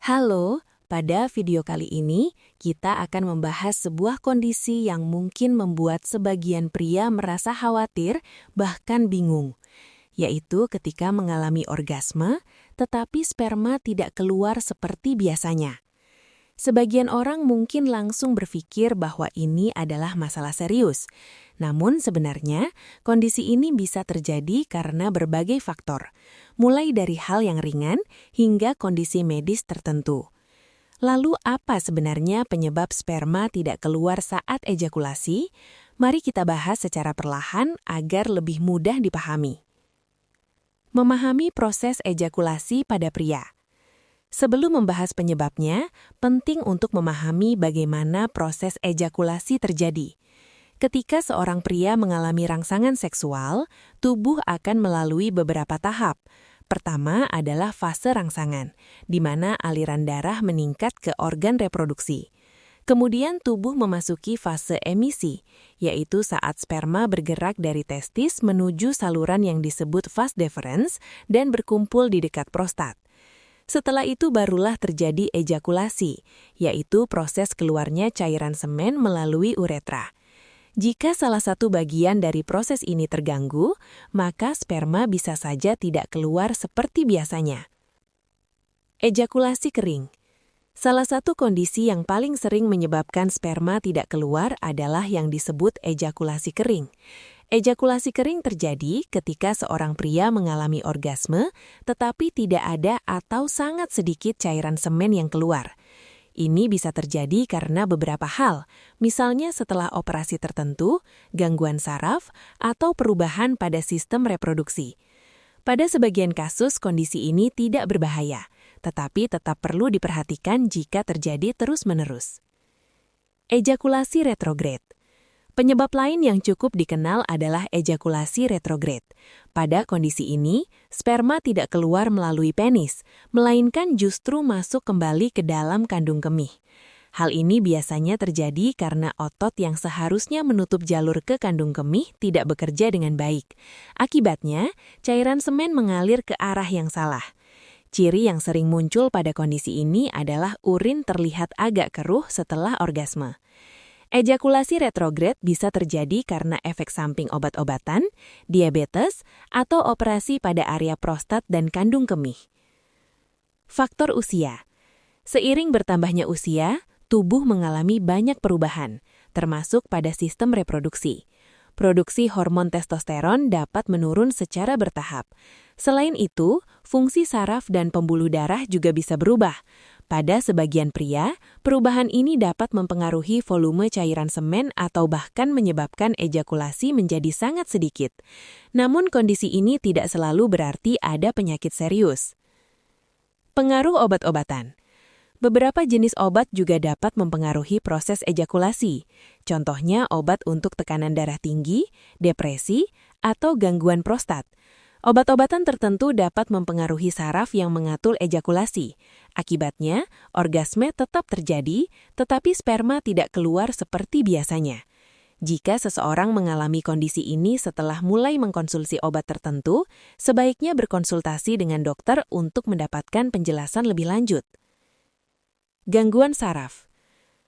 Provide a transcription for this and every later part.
Halo, pada video kali ini kita akan membahas sebuah kondisi yang mungkin membuat sebagian pria merasa khawatir bahkan bingung, yaitu ketika mengalami orgasme tetapi sperma tidak keluar seperti biasanya. Sebagian orang mungkin langsung berpikir bahwa ini adalah masalah serius. Namun sebenarnya, kondisi ini bisa terjadi karena berbagai faktor, mulai dari hal yang ringan hingga kondisi medis tertentu. Lalu apa sebenarnya penyebab sperma tidak keluar saat ejakulasi? Mari kita bahas secara perlahan agar lebih mudah dipahami. Memahami proses ejakulasi pada pria. Sebelum membahas penyebabnya, penting untuk memahami bagaimana proses ejakulasi terjadi. Ketika seorang pria mengalami rangsangan seksual, tubuh akan melalui beberapa tahap. Pertama adalah fase rangsangan, di mana aliran darah meningkat ke organ reproduksi. Kemudian tubuh memasuki fase emisi, yaitu saat sperma bergerak dari testis menuju saluran yang disebut vas deferens dan berkumpul di dekat prostat. Setelah itu barulah terjadi ejakulasi, yaitu proses keluarnya cairan semen melalui uretra. Jika salah satu bagian dari proses ini terganggu, maka sperma bisa saja tidak keluar seperti biasanya. Ejakulasi kering. Salah satu kondisi yang paling sering menyebabkan sperma tidak keluar adalah yang disebut ejakulasi kering. Ejakulasi kering terjadi ketika seorang pria mengalami orgasme, tetapi tidak ada atau sangat sedikit cairan semen yang keluar. Ini bisa terjadi karena beberapa hal, misalnya setelah operasi tertentu, gangguan saraf, atau perubahan pada sistem reproduksi. Pada sebagian kasus, kondisi ini tidak berbahaya, tetapi tetap perlu diperhatikan jika terjadi terus-menerus. Ejakulasi retrograde. Penyebab lain yang cukup dikenal adalah ejakulasi retrograde. Pada kondisi ini, sperma tidak keluar melalui penis, melainkan justru masuk kembali ke dalam kandung kemih. Hal ini biasanya terjadi karena otot yang seharusnya menutup jalur ke kandung kemih tidak bekerja dengan baik. Akibatnya, cairan semen mengalir ke arah yang salah. Ciri yang sering muncul pada kondisi ini adalah urin terlihat agak keruh setelah orgasme. Ejakulasi retrograde bisa terjadi karena efek samping obat-obatan, diabetes, atau operasi pada area prostat dan kandung kemih. Faktor usia. Seiring bertambahnya usia, tubuh mengalami banyak perubahan, termasuk pada sistem reproduksi. Produksi hormon testosteron dapat menurun secara bertahap. Selain itu, fungsi saraf dan pembuluh darah juga bisa berubah. Pada sebagian pria, perubahan ini dapat mempengaruhi volume cairan semen atau bahkan menyebabkan ejakulasi menjadi sangat sedikit. Namun kondisi ini tidak selalu berarti ada penyakit serius. Pengaruh obat-obatan. Beberapa jenis obat juga dapat mempengaruhi proses ejakulasi. Contohnya obat untuk tekanan darah tinggi, depresi, atau gangguan prostat. Obat-obatan tertentu dapat mempengaruhi saraf yang mengatur ejakulasi. Akibatnya, orgasme tetap terjadi, tetapi sperma tidak keluar seperti biasanya. Jika seseorang mengalami kondisi ini setelah mulai mengkonsumsi obat tertentu, sebaiknya berkonsultasi dengan dokter untuk mendapatkan penjelasan lebih lanjut. Gangguan saraf.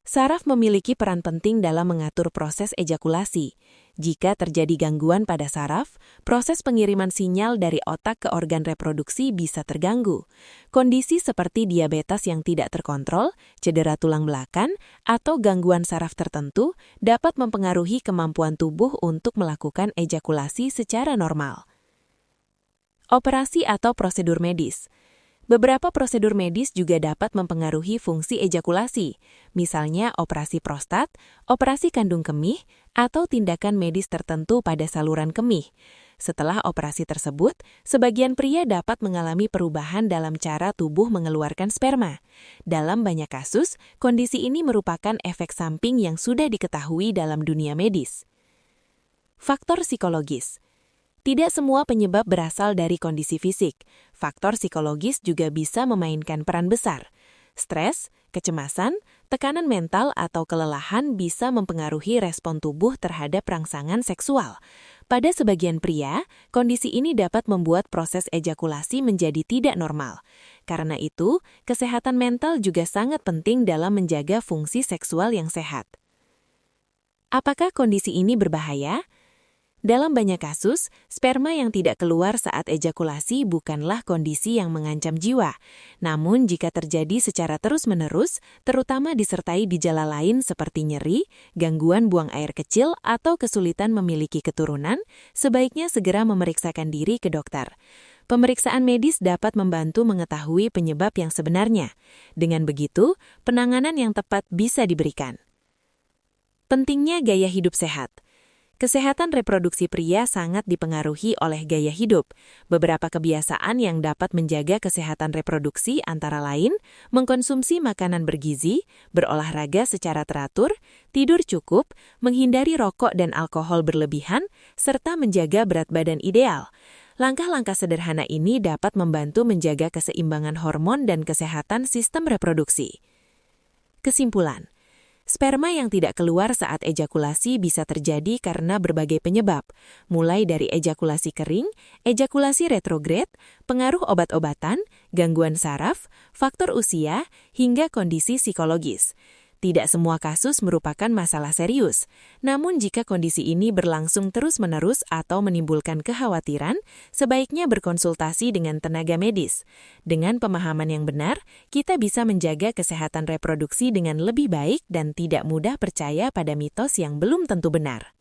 Saraf memiliki peran penting dalam mengatur proses ejakulasi. Jika terjadi gangguan pada saraf, proses pengiriman sinyal dari otak ke organ reproduksi bisa terganggu. Kondisi seperti diabetes yang tidak terkontrol, cedera tulang belakang, atau gangguan saraf tertentu dapat mempengaruhi kemampuan tubuh untuk melakukan ejakulasi secara normal. Operasi atau prosedur medis. Beberapa prosedur medis juga dapat mempengaruhi fungsi ejakulasi, misalnya operasi prostat, operasi kandung kemih, atau tindakan medis tertentu pada saluran kemih. Setelah operasi tersebut, sebagian pria dapat mengalami perubahan dalam cara tubuh mengeluarkan sperma. Dalam banyak kasus, kondisi ini merupakan efek samping yang sudah diketahui dalam dunia medis. Faktor psikologis. Tidak semua penyebab berasal dari kondisi fisik. Faktor psikologis juga bisa memainkan peran besar. Stres, kecemasan, tekanan mental, atau kelelahan bisa mempengaruhi respon tubuh terhadap rangsangan seksual. Pada sebagian pria, kondisi ini dapat membuat proses ejakulasi menjadi tidak normal. Karena itu, kesehatan mental juga sangat penting dalam menjaga fungsi seksual yang sehat. Apakah kondisi ini berbahaya? Dalam banyak kasus, sperma yang tidak keluar saat ejakulasi bukanlah kondisi yang mengancam jiwa. Namun jika terjadi secara terus-menerus, terutama disertai gejala lain seperti nyeri, gangguan buang air kecil, atau kesulitan memiliki keturunan, sebaiknya segera memeriksakan diri ke dokter. Pemeriksaan medis dapat membantu mengetahui penyebab yang sebenarnya. Dengan begitu, penanganan yang tepat bisa diberikan. Pentingnya gaya hidup sehat. Kesehatan reproduksi pria sangat dipengaruhi oleh gaya hidup. Beberapa kebiasaan yang dapat menjaga kesehatan reproduksi antara lain mengkonsumsi makanan bergizi, berolahraga secara teratur, tidur cukup, menghindari rokok dan alkohol berlebihan, serta menjaga berat badan ideal. Langkah-langkah sederhana ini dapat membantu menjaga keseimbangan hormon dan kesehatan sistem reproduksi. Kesimpulan. Sperma yang tidak keluar saat ejakulasi bisa terjadi karena berbagai penyebab, mulai dari ejakulasi kering, ejakulasi retrograd, pengaruh obat-obatan, gangguan saraf, faktor usia, hingga kondisi psikologis. Tidak semua kasus merupakan masalah serius, namun jika kondisi ini berlangsung terus-menerus atau menimbulkan kekhawatiran, sebaiknya berkonsultasi dengan tenaga medis. Dengan pemahaman yang benar, kita bisa menjaga kesehatan reproduksi dengan lebih baik dan tidak mudah percaya pada mitos yang belum tentu benar.